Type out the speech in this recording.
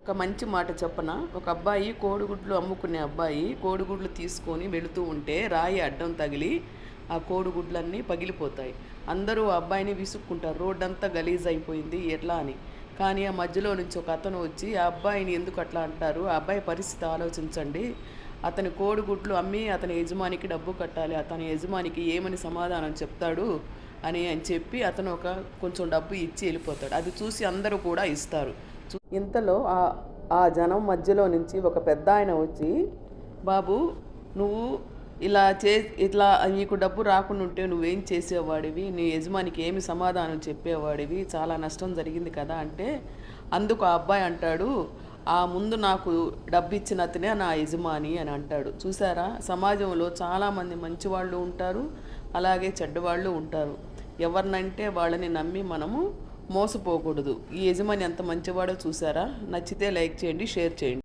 ఒక మంచి మాట చెప్పన. ఒక అబ్బాయి కోడిగుడ్లు అమ్ముకునే అబ్బాయి కోడిగుడ్లు తీసుకొని వెళుతూ ఉంటే రాయి అడ్డం తగిలి ఆ కోడిగుడ్లన్నీ పగిలిపోతాయి. అందరూ ఆ అబ్బాయిని విసుక్కుంటారు, రోడ్డంతా గలీజ్ అయిపోయింది ఎట్లా అని. కానీ ఆ మధ్యలో నుంచి ఒక అతను వచ్చి ఆ అబ్బాయిని ఎందుకు అట్లా అంటారు, ఆ అబ్బాయి పరిస్థితి ఆలోచించండి, అతని కోడిగుడ్లు అమ్మి అతని యజమానికి డబ్బు కట్టాలి, అతని యజమానికి ఏమని సమాధానం చెప్తాడు అని చెప్పి అతను కొంచెం డబ్బు ఇచ్చి వెళ్ళిపోతాడు. అది చూసి అందరూ కూడా ఇస్తారు. ఇంతలో ఆ జనం మధ్యలో నుంచి ఒక పెద్ద ఆయన వచ్చి, బాబు నువ్వు ఇట్లా నీకు డబ్బు రాకుండా ఉంటే నువ్వేం చేసేవాడివి, నీ యజమానికి ఏమి సమాధానం చెప్పేవాడివి, చాలా నష్టం జరిగింది కదా అంటే, అందుకు ఆ అబ్బాయి అంటాడు, ఆ ముందు నాకు డబ్బు ఇచ్చిన అతనే నా యజమాని అని అంటాడు. చూసారా, సమాజంలో చాలామంది మంచివాళ్ళు ఉంటారు, అలాగే చెడ్డవాళ్ళు ఉంటారు. ఎవరినంటే వాళ్ళని నమ్మి మనము మోసపోకూడదు. ఈ యజమాని ఎంత మంచివాడో చూసారా. నచ్చితే లైక్ చేయండి, షేర్ చేయండి.